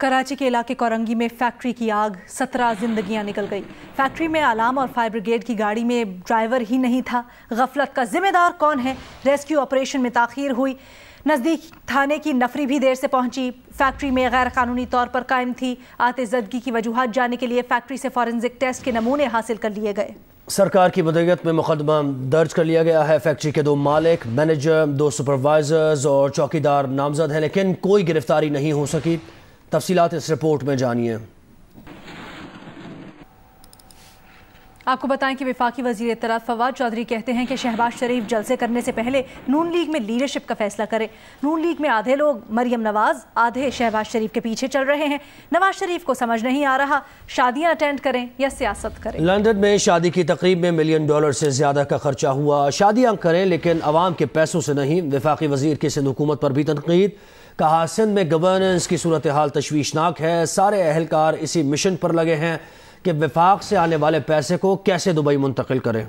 कराची के इलाके कोरंगी में फैक्ट्री की आग, 17 जिंदगियां निकल गई। फैक्ट्री में अलार्म और फायर ब्रिगेड की गाड़ी में ड्राइवर ही नहीं था। गफलत का जिम्मेदार कौन है? रेस्क्यू ऑपरेशन में ताखीर हुई। नज़दीक थाने की नफरी भी देर से पहुंची। फैक्ट्री में गैर कानूनी तौर पर कायम थी। आतिशज़दगी की वजूहात जानने के लिए फैक्ट्री से फॉरेंसिक टेस्ट के नमूने हासिल कर लिए गए। सरकार की मदईयत में मुकदमा दर्ज कर लिया गया है। फैक्ट्री के 2 मालिक, मैनेजर, 2 सुपरवाइजर्स और चौकीदार नामजद हैं, लेकिन कोई गिरफ्तारी नहीं हो सकी। तफसीलात इस रिपोर्ट में जानिए। आपको बताएं कि वफाकी वज़ीर इत्तलात फवाद चौधरी कहते हैं कि शहबाज शरीफ जलसे करने से पहले नून लीग में लीडरशिप का फैसला करे। नून लीग में आधे लोग मरियम नवाज, आधे शहबाज शरीफ के पीछे चल रहे हैं। नवाज शरीफ को समझ नहीं आ रहा शादियां अटेंड करें या सियासत करें। लंदन में शादी की तकरीब में $1 मिलियन से ज्यादा का खर्चा हुआ। शादियां करें लेकिन अवाम के पैसों से नहीं। वफाकी वज़ीर की सिंध हुकूमत पर भी तनकीद। कहा, सिंध में गवर्नेंस की सूरत हाल तशवीशनाक है। सारे अहलकार इसी मिशन पर लगे हैं कि वफाक से आने वाले पैसे को कैसे दुबई मुंतकिल करें।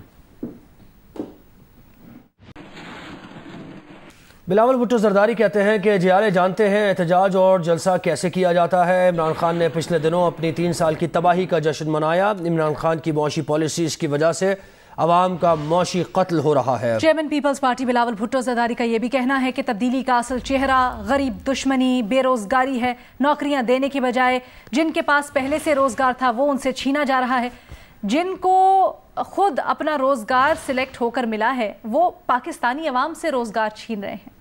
बिलावल भुट्टो जरदारी कहते हैं कि जियारे जानते हैं एहतजाज और जलसा कैसे किया जाता है। इमरान खान ने पिछले दिनों अपनी 3 साल की तबाही का जश्न मनाया। इमरान खान की मौशी पॉलिसीज की वजह से अवाम का मौशी कत्ल हो रहा है। Chairman Peoples Party Bilawal Bhutto Zardari का यह भी कहना है कि तब्दीली का असल चेहरा गरीब दुश्मनी, बेरोजगारी है। नौकरियां देने के बजाय जिनके पास पहले से रोजगार था वो उनसे छीना जा रहा है। जिनको खुद अपना रोजगार सिलेक्ट होकर मिला है वो पाकिस्तानी अवाम से रोजगार छीन रहे हैं।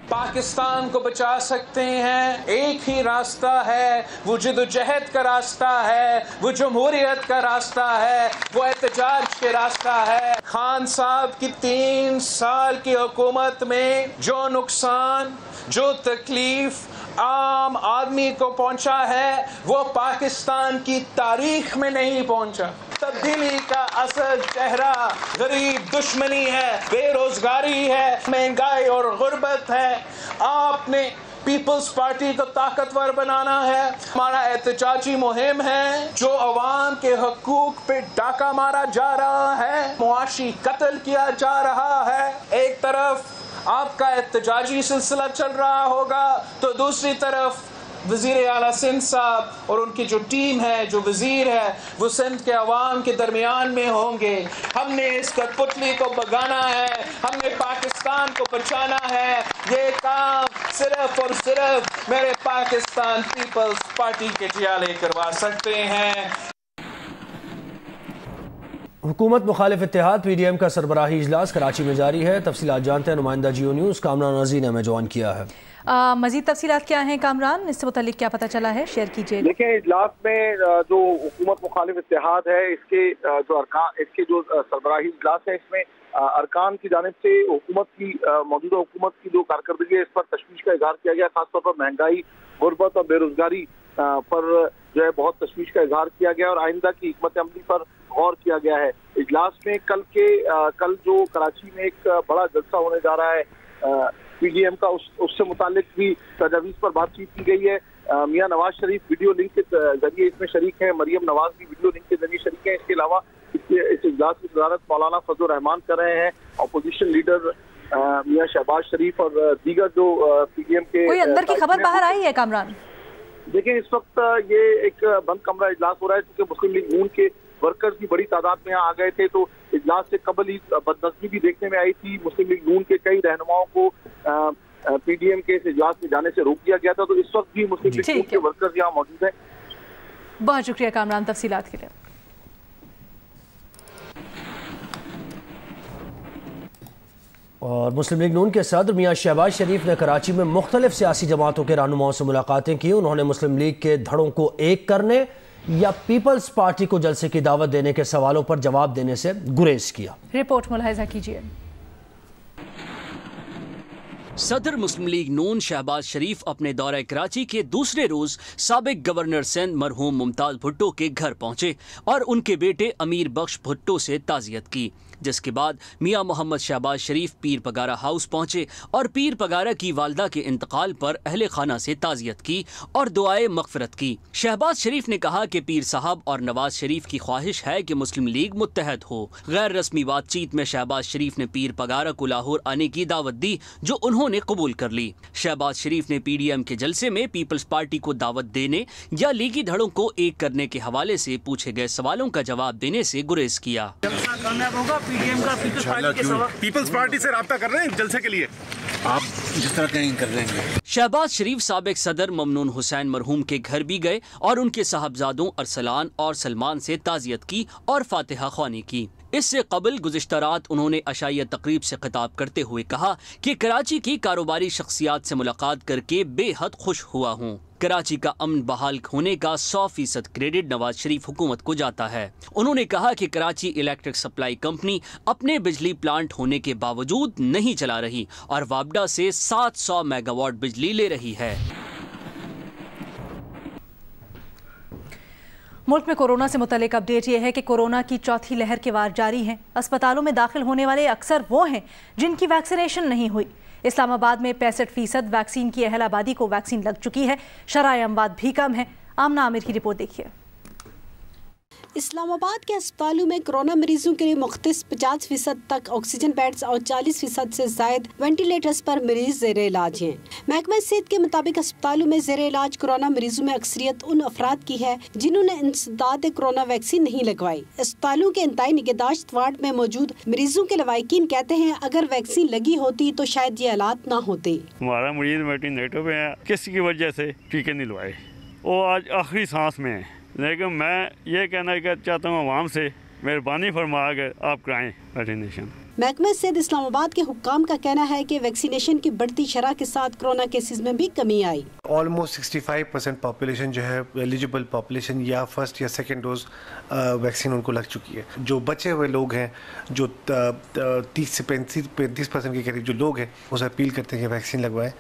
पाकिस्तान को बचा सकते हैं, एक ही रास्ता है, वो जिद्दोजहद का रास्ता है, वो जमहूरियत का रास्ता है, वो एहतजाज के रास्ता है। खान साहब की 3 साल की हुकूमत में जो नुकसान, जो तकलीफ आम आदमी को पहुंचा है वो पाकिस्तान की तारीख में नहीं पहुंचा। तब्दीली का असल चेहरा गरीब दुश्मनी है, बेरोजगारी है, महंगाई और गुर्बत है। आपने पीपल्स पार्टी को ताकतवर बनाना है। हमारा एहतजाजी मुहिम है। जो अवाम के हकूक पे डाका मारा जा रहा है, मुआशी कत्ल किया जा रहा है, एक तरफ आपका एहतजाजी सिलसिला चल रहा होगा तो दूसरी तरफ वज़ीर आला सिंध साहब और उनकी जो टीम है, जो वज़ीर है, वो सिंध के अवाम के दरमियान में होंगे। हमने इस कठपुतली को भगाना है, हमने पाकिस्तान को बचाना है। ये काम सिर्फ और सिर्फ मेरे पाकिस्तान पीपल्स पार्टी के जियाले करवा सकते हैं। हुकूमत मुखालिफ इत्तेहाद PDM का सरबराही इजलास कराची में जारी है। तफसीलात जानते हैं नुमाइंदा जियो न्यूज़ कामरान नज़ीर ने हमें ज्वाइन किया है। मजीद तफसीलात क्या हैं कामरान, इससे मुतालिक क्या पता चला है, शेयर कीजिए। देखिए, इजलास में जो हुकूमत मुखालिफ इत्तेहाद है इसके जो सरबराही इजलास है, इसमें अरकान की जानिब से हुकूमत की मौजूदा हुकूमत की जो कारकर्दगी है इस पर तशवीश का इजहार किया गया। खासतौर पर महंगाई, गुर्बत और बेरोजगारी पर जो है बहुत तशवीश का इजहार किया गया और आइंदा की हिकमत अमली पर गौर किया गया है। इजलास में कल जो कराची में एक बड़ा जलसा होने जा रहा है PDM का, उससे मुतालिक भी तजावीज़ पर बातचीत की गई है। मियां नवाज शरीफ वीडियो लिंक के जरिए इसमें शरीक हैं, मरियम नवाज भी वीडियो लिंक के जरिए शरीक हैं। इसके अलावा इस इजलास की सदारत मौलाना फजल रहमान कर रहे हैं। अपोजिशन लीडर मियां शहबाज शरीफ और दीगर जो PDM के कोई अंदर की खबर बाहर आई है कामरान? देखिए, इस वक्त ये एक बंद कमरा इजलास हो रहा है क्योंकि मुस्लिम लीग नून के वर्कर्स भी बड़ी तादाद में यहाँ आ गए थे। तो इजलास से कबल ही बदनज़मी भी देखने में आई थी। मुस्लिम लीग नून के कई रहनुमाओं को PDM के इस इजलास में जाने से रोक दिया गया था। तो इस वक्त भी मुस्लिम लीग नून के वर्कर्स यहाँ मौजूद हैं। बहुत शुक्रिया कामरान तफसीलात के लिए। और मुस्लिम लीग नून के सदर मियां शहबाज शरीफ ने कराची में मुख्तलिफ सियासी जमातों के रहनुमाओं से मुलाकातें की। उन्होंने मुस्लिम लीग के धड़ों को एक करने या पीपल्स पार्टी को जलसे की दावत देने के सवालों पर जवाब देने से गुरेज किया। रिपोर्ट मुलाहिजा कीजिए। सदर मुस्लिम लीग नून शहबाज शरीफ अपने दौरे कराची के दूसरे रोज साबिक गवर्नर सिंध मरहूम मुमताज भुट्टो के घर पहुंचे और उनके बेटे अमीर बख्श भुट्टो से ताज़ियत की। जिसके बाद मियां मोहम्मद शहबाज शरीफ पीर पगारा हाउस पहुंचे और पीर पगारा की वालदा के इंतकाल पर अहले खाना से ताज़ियत की और दुआए मग़फ़िरत की। शहबाज शरीफ ने कहा कि पीर साहब और नवाज शरीफ की ख्वाहिश है कि मुस्लिम लीग मुत्तहद हो। गैर रस्मी बातचीत में शहबाज शरीफ ने पीर पगारा को लाहौर आने की दावत दी, जो उन्होंने कबूल कर ली। शहबाज शरीफ ने PDM के जलसे में पीपल्स पार्टी को दावत देने या लीगी धड़ों को एक करने के हवाले से पूछे गए सवालों का जवाब देने से गुरेज किया। पीपल्स पार्टी से राब्ता कर रहे हैं जलसे के लिए, आप जिस तरह कहीं कर रहे हैं। शहबाज शरीफ साबिक सदर ममनून हुसैन मरहूम के घर भी गए और उनके साहबजादों अरसलान और सलमान से ताज़ियत की और फातिहा ख्वानी की। इससे कबल गुज़िश्ता रात उन्होंने अशाइया तकरीब से खिताब करते हुए कहा कि कराची की कारोबारी शख्सियात से मुलाकात करके बेहद खुश हुआ हूँ। कराची का अमन बहाल होने का 100% क्रेडिट नवाज शरीफ हुकूमत को जाता है। उन्होंने कहा कि कराची इलेक्ट्रिक सप्लाई कंपनी अपने बिजली प्लांट होने के बावजूद नहीं चला रही और वापडा से 700 मेगावाट बिजली ले रही है। मुल्क में कोरोना से मुतल्लिक अपडेट ये है कि कोरोना की चौथी लहर के वार जारी हैं। अस्पतालों में दाखिल होने वाले अक्सर वो हैं जिनकी वैक्सीनेशन नहीं हुई। इस्लामाबाद में 65% वैक्सीन की अहल आबादी को वैक्सीन लग चुकी है। शरह अमवात भी कम है। आमना आमिर की रिपोर्ट देखिए। इस्लामाबाद के अस्पतालों में कोरोना मरीजों के लिए मुख्तस 50% तक ऑक्सीजन बेड्स और 40% से जायद वेंटिलेटर्स पर मरीज ज़ेर इलाज हैं। महकमा सेहत के मुताबिक अस्पतालों में ज़ेर इलाज कोरोना मरीजों में अक्सरियत उन अफराद की है जिन्होंने इंसदाद कोरोना वैक्सीन नहीं लगवाई। अस्पतालों के इंतहाई निगहदाश्त वार्ड में मौजूद मरीजों के लवाकिन कहते हैं अगर वैक्सीन लगी होती तो शायद ये हालात न होते। हमारा मरीज वेंटिलेटर पे है, किसी वजह से टीके नहीं लगवाए, वो आज आखिरी सांस में है। लेकिन मैं ये कहना चाहता हूँ आवाम से, मेहरबानी फरमा कर आप कराएं वैक्सीनेशन। महकमा सेहत इस्लामाबाद के हुक्काम का कहना है कि वैक्सीनेशन की बढ़ती शरह के साथ कोरोना केसेस में भी कमी आई। ऑलमोस्ट 65% पॉपुलेशन जो है एलिजिबल पॉपुलेशन या फर्स्ट या सेकेंड डोज वैक्सीन उनको लग चुकी है। जो बचे हुए लोग हैं, जो 30 से 35% के करीब जो लोग हैं, उसे अपील करते हैं कि वैक्सीन लगवाएं,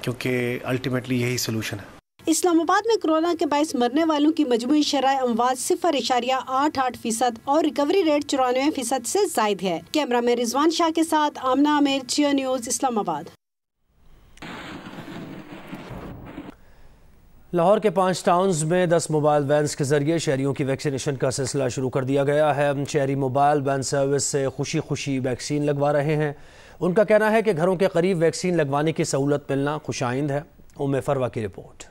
क्योंकि अल्टीमेटली यही सोल्यूशन है। इस्लामाबाद में कोरोना के बायस मरने वालों की मजमूई शरह अमवात 0.88% और रिकवरी रेट 94% से जायद है। कैमरा में रिजवान शाह के साथ आमना आमिर, जियो न्यूज़, इस्लामाबाद। लाहौर के 5 टाउन्स में 10 मोबाइल वैन्स के जरिए शहरियों की वैक्सीनेशन का सिलसिला शुरू कर दिया गया है। शहरी मोबाइल वैन सर्विस से खुशी खुशी वैक्सीन लगवा रहे हैं। उनका कहना है कि घरों के करीब वैक्सीन लगवाने की सहूलत मिलना खुशाइंद है। उम्मे फरवा की रिपोर्ट।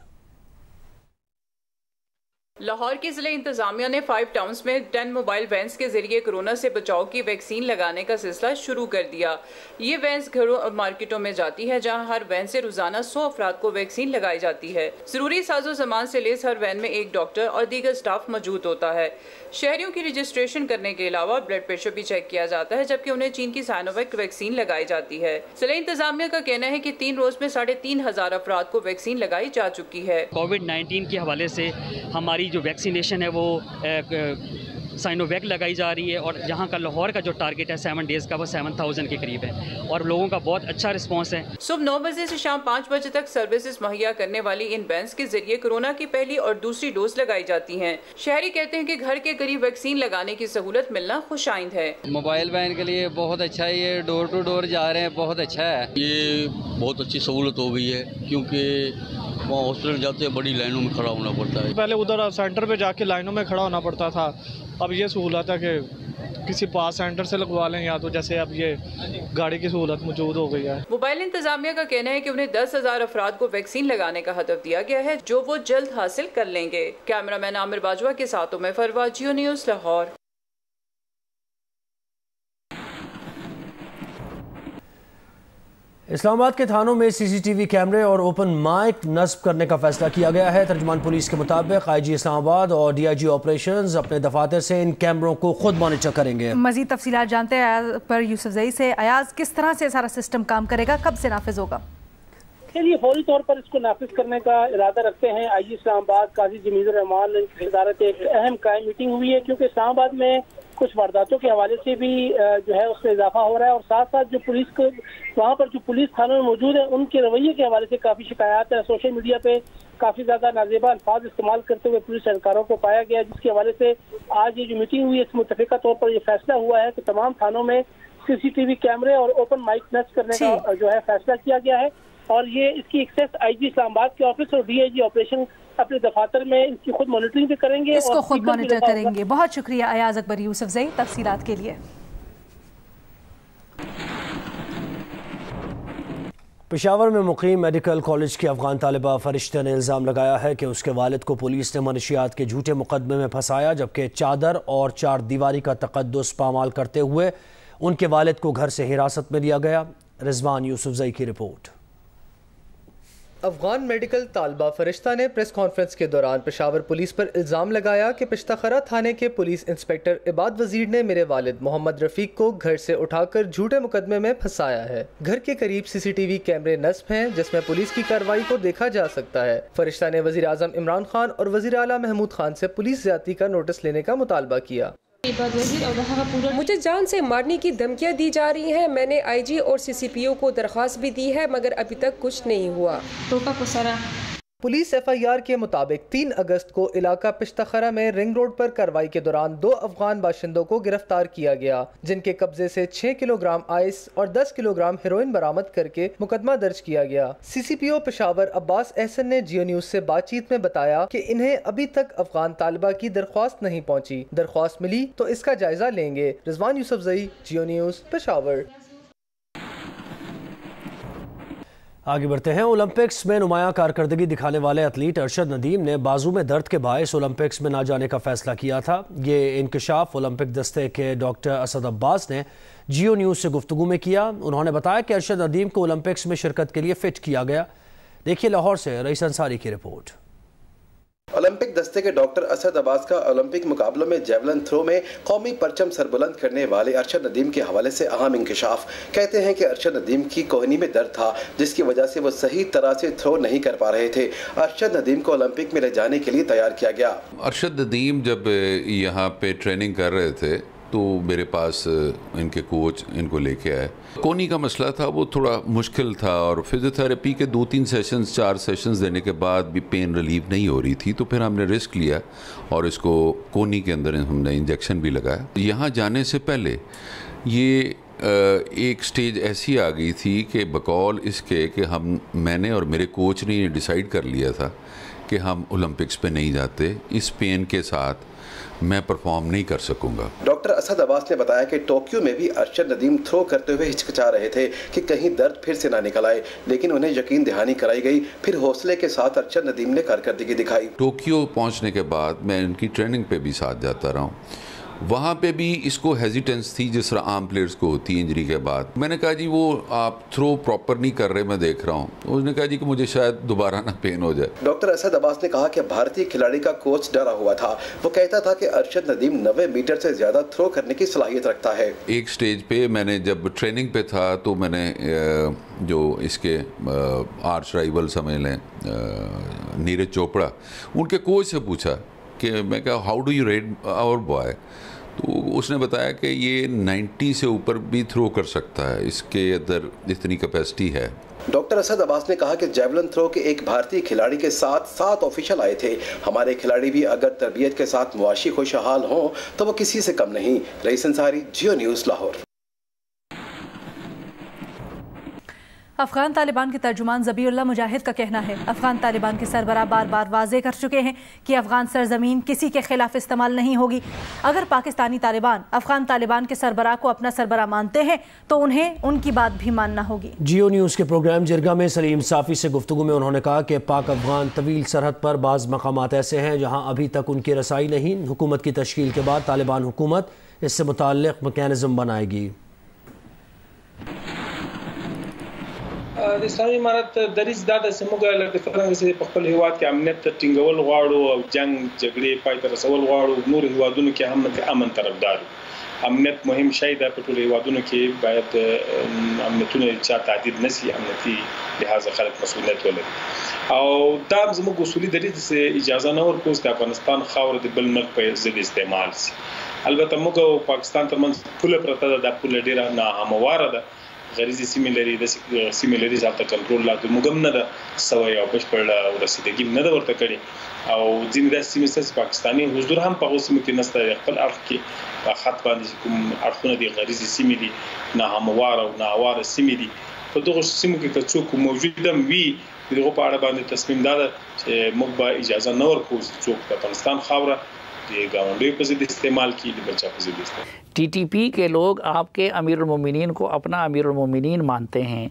लाहौर की जिले इंतजामिया ने 5 टाउन्स में 10 मोबाइल वैन्स के जरिए कोरोना से बचाव की वैक्सीन लगाने का सिलसिला शुरू कर दिया। ये वैन्स घरों और मार्केटों में जाती है, जहां हर वैन से रोजाना 100 अफराद को वैक्सीन लगाई जाती है। जरूरी साजो सामान से लेस हर वैन में एक डॉक्टर और दीगर स्टाफ मौजूद होता है। शहरियों की रजिस्ट्रेशन करने के अलावा ब्लड प्रेशर भी चेक किया जाता है, जबकि उन्हें चीन की साइनोवैक वैक्सीन लगाई जाती है। जिले इंतजामिया का कहना है कि 3 रोज में 3,500 अफराद को वैक्सीन लगाई जा चुकी है। कोविड-19 के हवाले से हमारी जो वैक्सीनेशन है वो साइनोवैक लगाई जा रही है, और जहां का लाहौर का जो टारगेट है 7 डेज का, वो 7,000 के करीब है और लोगों का बहुत अच्छा रिस्पांस है। सुबह 9 बजे से शाम 5 बजे तक सर्विसेज मुहैया करने वाली इन वैन्स के जरिए कोरोना की पहली और दूसरी डोज लगाई जाती हैं। शहरी कहते हैं कि घर के करीब वैक्सीन लगाने की सहूलत मिलना खुशाइंद है। मोबाइल वैन के लिए बहुत अच्छा है, ये डोर टू डोर जा रहे हैं, बहुत अच्छा है। ये बहुत अच्छी सहूलत हो गई है, क्योंकि वहाँ हॉस्पिटल जाते हैं बड़ी लाइनों में खड़ा होना पड़ता है। पहले उधर सेंटर पे जाके लाइनों में खड़ा होना पड़ता था, अब ये सहूलत है कि किसी पास सेंटर से लगवा लें, या तो जैसे अब ये गाड़ी की सहूलत मौजूद हो गई है। मोबाइल इंतजामिया का कहना है कि उन्हें 10,000 अफराद को वैक्सीन लगाने का हदफ दिया गया है, जो वो जल्द हासिल कर लेंगे। कैमरामैन आमिर बाजवा के साथ मैं फरवा, जियो न्यूज़, लाहौर। इस्लामाबाद के थानों में CCTV कैमरे और ओपन माइक नस्ब करने का फैसला किया गया है। तर्जुमान पुलिस के मुताबिक IG इस्लामाबाद और DIG ऑपरेशंस अपने दफातर से इन कैमरों को खुद मॉनिटर करेंगे। मजीद तफसीलात जानते हैं अयाज पर यूसुफ जई से। अयाज, किस तरह से सारा सिस्टम काम करेगा, कब से नाफिज होगा? ये फौरी तौर पर इसको नाफिज करने का इरादा रखते हैं। IG इस्लामाबाद काजी जमीजुर रहमान की सदारत एक अहम कायम मीटिंग हुई है, क्योंकि इस्लामाबाद में کچھ وارداتوں کے حوالے سے بھی جو ہے اس میں اضافہ ہو رہا ہے، اور ساتھ ساتھ جو پولیس کو وہاں پر جو پولیس تھانوں میں موجود ہیں ان کے رویے کے حوالے سے کافی شکایات ہیں. سوشل میڈیا پہ کافی زیادہ نازیبا الفاظ استعمال کرتے ہوئے پولیس اہلکاروں کو پایا گیا، جس کے حوالے سے آج یہ جو میٹنگ ہوئی ہے اس متفقہ طور پر یہ فیصلہ ہوا ہے کہ تمام تھانوں میں CCTV کیمرے اور اوپن مائک نصب کرنے کا جو ہے فیصلہ کیا گیا ہے، اور یہ اس کی ایکسیس IG اسلام آباد کے آفس اور DIG آپریشن اپنے دفاتر میں اس کی خود مانیٹرنگ بھی کریں گے، اس کو خود مانیٹر کریں گے. بہت شکریہ ایاز اکبر یوسف زئی تفصیلات کے لیے. پشاور میں مقیم میڈیکل کالج کی افغان طالبہ فرشتہ نے الزام لگایا ہے کہ اس کے والد کو پولیس نے منشیات کے جھوٹے مقدمے میں پھنسایا، جبکہ چادر اور چار دیواری کا تقدس پامال کرتے ہوئے ان کے والد کو گھر سے حراست میں لیا گیا. رضوان یوسف زئی کی رپورٹ. افغان میڈیکل طالبہ فرشتہ نے پریس کانفرنس کے دوران پشاور پولیس پر الزام لگایا کہ پشتخرہ تھانے کے پولیس انسپیکٹر عباد وزیر نے میرے والد محمد رفیق کو گھر سے اٹھا کر جھوٹے مقدمے میں پھنسایا ہے. گھر کے قریب CCTV کیمرے نصب ہیں جس میں پولیس کی کارروائی کو دیکھا جا سکتا ہے. فرشتہ نے وزیر اعظم عمران خان اور وزیر اعلیٰ محمود خان سے پولیس زیادتی کا نوٹس لینے کا مطالبہ کیا. مجھے جان سے مارنے کی دھمکیاں دی جا رہی ہیں. میں نے IG اور CCPO کو درخواست بھی دی ہے مگر ابھی تک کچھ نہیں ہوا. پولیس FIR کے مطابق 3 اگست کو علاقہ پشتخرہ میں رنگ روڈ پر کارروائی کے دوران 2 افغان باشندوں کو گرفتار کیا گیا، جن کے قبضے سے 6 کلو گرام آئس اور 10 کلو گرام ہیروئن برآمد کر کے مقدمہ درج کیا گیا. CCPO پشاور عباس احسن نے جیو نیوز سے بات چیت میں بتایا کہ انہیں ابھی تک افغان طالبہ کی درخواست نہیں پہنچی. درخواست ملی تو اس کا جائزہ لیں گے. رضوان یوسف زئی، جیو نیوز، پشاور. آگے بڑھتے ہیں. اولمپکس میں نمایاں کارکردگی دکھانے والے ایتھلیٹ ارشد ندیم نے بازو میں درد کے باعث اولمپکس میں نہ جانے کا فیصلہ کیا تھا. یہ انکشاف اولمپک دستے کے ڈاکٹر اسد عباس نے جیو نیوز سے گفتگو میں کیا. انہوں نے بتایا کہ ارشد ندیم کو اولمپکس میں شرکت کے لیے فٹ کیا گیا. دیکھیے لاہور سے رئیس انصاری کی رپورٹ. اولمپک دستے کے ڈاکٹر اسد عباس کا اولمپک مقابلوں میں جیولن تھرو میں قومی پرچم سربلند کرنے والے ارشد ندیم کے حوالے سے اہم انکشاف. کہتے ہیں کہ ارشد ندیم کی کوہنی میں درد تھا جس کی وجہ سے وہ صحیح طرح سے تھرو نہیں کر پا رہے تھے. ارشد ندیم کو اولمپک میں لے جانے کے لیے تیار کیا گیا. ارشد ندیم جب یہاں پہ ٹریننگ کر رہے تھے تو میرے پاس ان کے کوچ ان کو لے کے آئے. کونی کا مسئلہ تھا، وہ تھوڑا مشکل تھا، اور فزیوتھراپی کے 2-3 سیشنز 4 سیشنز دینے کے بعد بھی پین ریلیف نہیں ہو رہی تھی. تو پھر ہم نے رسک لیا اور اس کو کونی کے اندر ہم نے انجیکشن بھی لگایا. یہاں جانے سے پہلے یہ ایک سٹیج ایسی آ گئی تھی کہ بقول اس کے کہ میں نے اور میرے کوچ نے یہ ڈیسائیڈ کر لیا تھا کہ ہم اولمپکس پہ نہیں جاتے. اس پین کے ساتھ میں پرفارم نہیں کر سکوں گا. ڈاکٹر اسد عباس نے بتایا کہ ٹوکیو میں بھی ارشد ندیم تھرو کرتے ہوئے ہچکچا رہے تھے کہ کہیں درد پھر سے نہ نکل آئے، لیکن انہیں یقین دہانی کرائی گئی. پھر حوصلے کے ساتھ ارشد ندیم نے کارکردگی دکھائی. ٹوکیو پہنچنے کے بعد میں ان کی ٹریننگ پہ بھی ساتھ جاتا رہا ہوں. وہاں پہ بھی اس کو ہیزیٹنس تھی جس طرح عام پلیئرز کو ہوتی ہے انجری کے بعد. میں نے کہا جی وہ آپ تھرو پراپر نہیں کر رہے، میں دیکھ رہا ہوں. اس نے کہا جی کہ مجھے شاید دوبارہ نہ پین ہو جائے. ڈاکٹر اسد عباس نے کہا کہ بھارتی کھلاڑی کا کوچ ڈرا ہوا تھا. وہ کہتا تھا کہ ارشد ندیم 90 میٹر سے زیادہ تھرو کرنے کی صلاحیت رکھتا ہے. ایک سٹیج پہ میں نے جب ٹریننگ پہ تھا تو میں نے جو اس کے آرچ رائیول سمجھ لیں نیرج چوپڑا، ان کے کوچ سے پوچھا کہ میں کہا how do you rate our boy, تو اس نے بتایا کہ یہ 90 سے اوپر بھی تھرو کر سکتا ہے، اس کے اندر اتنی کیپیسٹی ہے. ڈاکٹر اسد عباس نے کہا کہ جیولن تھرو کے ایک بھارتی کھلاڑی کے ساتھ 7 آفیشل آئے تھے. ہمارے کھلاڑی بھی اگر تربیت کے ساتھ معاشی خوشحال ہوں تو وہ کسی سے کم نہیں. رئیس انصاری، جیو نیوز، لاہور. افغان طالبان کے ترجمان ذبیح اللہ مجاہد کا کہنا ہے افغان طالبان کے سربراہ بار بار واضح کر چکے ہیں کہ افغان سرزمین کسی کے خلاف استعمال نہیں ہوگی. اگر پاکستانی طالبان افغان طالبان کے سربراہ کو اپنا سربراہ مانتے ہیں تو انہیں ان کی بات بھی ماننا ہوگی. جیو نیوز کے پروگرام جرگہ میں سلیم صافی سے گفتگو میں انہوں نے کہا کہ پاک افغان طویل سرحد پر بعض مقامات ایسے ہیں جہاں ابھی تک ان کی رسائی نہیں. حکومت کی تشکیل کے بعد طالبان حکومت اس سے متعلق میکینزم بنائے گی. د اسلامي امارت دریځ دا د سموږ لکه څنګه چې په خپل هیواد کې امنیت ټینګول غواړو او جنگ جګړې پای ته رسول غواړو. نور هیوادونو کې هم د امن طرفدار. امنیت مهم شی ده په ټولو هیوادونو کې باید امنیتونه چا تعدیل نشي، امنیتي لحاظ خلک مسؤلیت ولري او دا زموږ اصولي دریځ چې اجازه نه ورکوي چې افغانستان خاور د بل ملک په ضد استعمال شي. البته موږ پاکستان ترمنځ پوله پرته ده، دا پوله ډیره ناهمواره ده، غریزي سیمې لري، د سیمې لري ځان ته کنټرول لا موږ هم نه ده سوی او بشپړ رسیدګي نه ده ورته کړې، او ځینې داسې سیمې شته چې پاکستاني حضور هم په هغو سیمو کې نشته. خپل اړخ کې په خط باندې کوم اړخونه دي غریزي سیمې دي، ناهمواره او ناهواره سیمې دي، په دغو سیمو کې که څوک موجود هم وي د هغو په اړه باندې تصمیم دا ده چې موږ به اجازه نه ورکوو چې څوک د افغانستان خاوره استعمال کی بچہ ٹی ٹی پی کے لوگ آپ کے امیر المومنین کو اپنا امیر المومنین مانتے ہیں.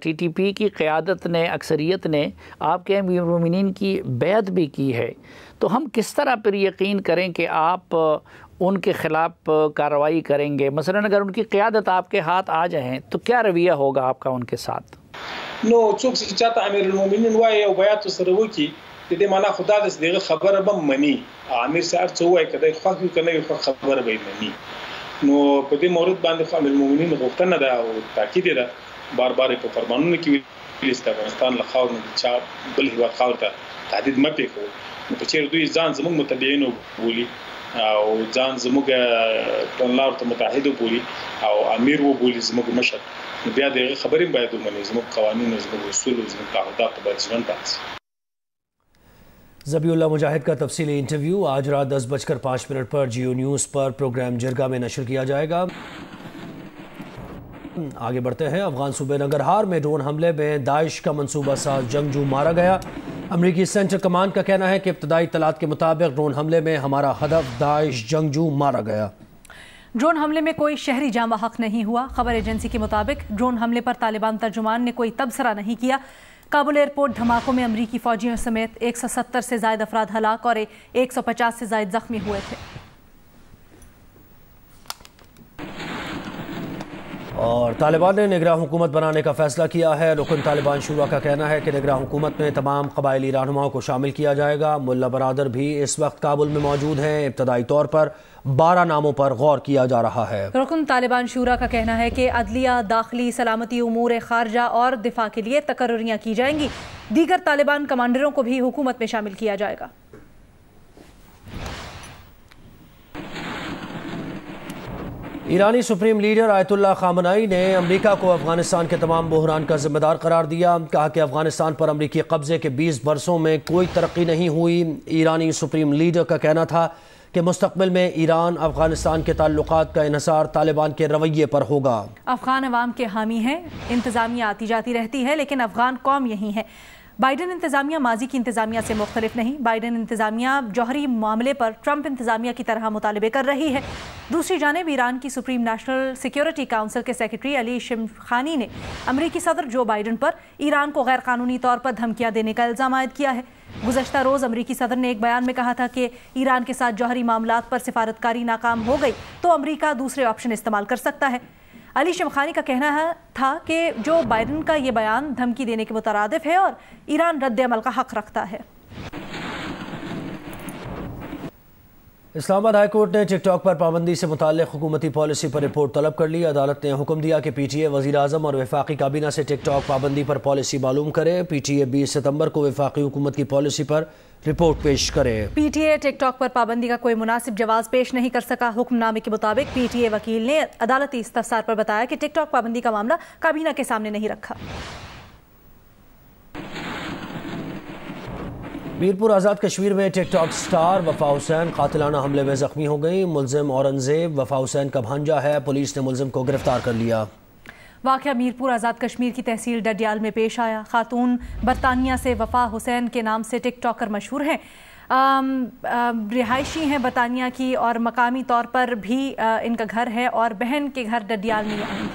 ٹی ٹی پی کی قیادت نے، اکثریت نے آپ کے امیر المومنین کی بیعت بھی کی ہے، تو ہم کس طرح پر یقین کریں کہ آپ ان کے خلاف کارروائی کریں گے؟ مثلا اگر ان کی قیادت آپ کے ہاتھ آ جائیں تو کیا رویہ ہوگا آپ کا ان کے ساتھ؟ نو څوک چې چاته امیر المومنین وایي او بیعت سره وکړي، د دې معنا خدا د دغه خبره به مني. امیر صاحب څه وایي کله خوښ کنه یو خبره به مني. نو په دې مورد باندې امیر المومنین غوښتنه ده او تاکید ده بار بار په فرمانونو کې ویل چې افغانستان له خاور نه چا بل هیواد خاور ته تهدید مه پرېږدي. نو په چیرې دوی ځان زموږ متبعین وبولي او ځان زموږ کړنلارو ته متحد وبولي او امیر وبولي زموږ مشر، نو بیا دغه خبرې باید ومني، زموږ قوانین او زموږ اصول او زموږ تعهدات په باید ژوند پاتې. ذبیح اللہ مجاہد کا تفصیلی انٹرویو آج رات 10:05 پر جیو نیوز پر پروگرام جرگہ میں نشر کیا جائے گا. آگے بڑھتے ہیں. افغان صوبے ننگرہار میں ڈرون حملے میں داعش کا منصوبہ ساز جنگجو مارا گیا. امریکی سینٹرل کمانڈ کا کہنا ہے کہ ابتدائی اطلاعات کے مطابق ڈرون حملے میں ہمارا ہدف داعش جنگجو مارا گیا. ڈرون حملے میں کوئی شہری جاں بحق نہیں ہوا. خبر ایجنسی کے مطابق ڈرون حملے پر طالبان ترجمان نے کوئی تبصرہ نہیں کیا. کابل ایئرپورٹ دھماکوں میں امریکی فوجیوں سمیت 170 سے زائد افراد ہلاک اور 150 سے زائد زخمی ہوئے تھے. اور طالبان نے نگراں حکومت بنانے کا فیصلہ کیا ہے. رکن طالبان شورا کا کہنا ہے کہ نگراں حکومت میں تمام قبائلی رہنماؤں کو شامل کیا جائے گا. ملا برادر بھی اس وقت کابل میں موجود ہیں. ابتدائی طور پر 12 ناموں پر غور کیا جا رہا ہے. رکن طالبان شورا کا کہنا ہے کہ عدلیہ، داخلی، سلامتی، امور خارجہ اور دفاع کے لیے تقرریاں کی جائیں گی. دیگر طالبان کمانڈروں کو بھی حکومت میں شامل کیا جائے گا. ایرانی سپریم لیڈر آیت اللہ خامنائی نے امریکہ کو افغانستان کے تمام بحران کا ذمہ دار قرار دیا. کہا کہ افغانستان پر امریکی قبضے کے 20 برسوں میں کوئی ترقی نہیں ہوئی. ایرانی سپریم لیڈر کا کہنا تھا کہ مستقبل میں ایران افغانستان کے تعلقات کا انحصار طالبان کے رویے پر ہوگا. افغان عوام کے حامی ہیں. انتظامیہ آتی جاتی رہتی ہے لیکن افغان قوم یہی ہے. بائیڈن انتظامیہ ماضی کی انتظامیہ سے مختلف نہیں. بائیڈن انتظامیہ جوہری معاملے پر ٹرمپ انتظامیہ کی طرح مطالبے کر رہی ہے. دوسری جانب ایران کی سپریم نیشنل سیکیورٹی کاؤنسل کے سیکرٹری علی شمخانی نے امریکی صدر جو بائیڈن پر ایران کو غیر قانونی طور پر دھمکیاں دینے کا الزام عائد کیا ہے. گزشتہ روز امریکی صدر نے ایک بیان میں کہا تھا کہ ایران کے ساتھ جوہری معاملات پر سفارتکاری ناکام ہو گئی تو امریکہ دوسرے آپشن استعمال کر سکتا ہے. علی شمخانی کا کہنا تھا کہ جو بائیڈن کا یہ بیان دھمکی دینے کے مترادف ہے اور ایران رد عمل کا حق رکھتا ہے. اسلام آباد ہائی کورٹ نے ٹک ٹاک پر پابندی سے متعلق حکومتی پالیسی پر رپورٹ طلب کر لی. عدالت نے حکم دیا کہ پی ٹی اے وزیر اعظم اور وفاقی کابینہ سے ٹک ٹاک پابندی پر پالیسی معلوم کرے. پی ٹی اے 20 ستمبر کو وفاقی حکومت کی پالیسی پر رپورٹ پیش کرے. P T A tick talk پر پابندی کا کوئی مناسب جواز پیش نہیں کر سکا. حکم نامے کے مطابق پی ٹی اے وکیل نے عدالتی استفسار پر بتایا کہ ٹک ٹاک پابندی کا معاملہ کابینہ کے سامنے نہیں رکھا. میرپور آزاد کشمیر میں ٹک ٹاک سٹار وفا حسین قاتلانہ حملے میں زخمی ہو گئی. ملزم اورنگزیب وفا حسین کا بھانجا ہے. پولیس نے ملزم کو گرفتار کر لیا. واقعہ میرپور آزاد کشمیر کی تحصیل ڈڈیال میں پیش آیا. خاتون برطانیہ سے وفا حسین کے نام سے ٹک ٹاکر مشہور ہیں. رہائشی ہیں برطانیہ کی اور مقامی طور پر بھی ان کا گھر ہے اور بہن کے گھر ڈڈیال میں آئی.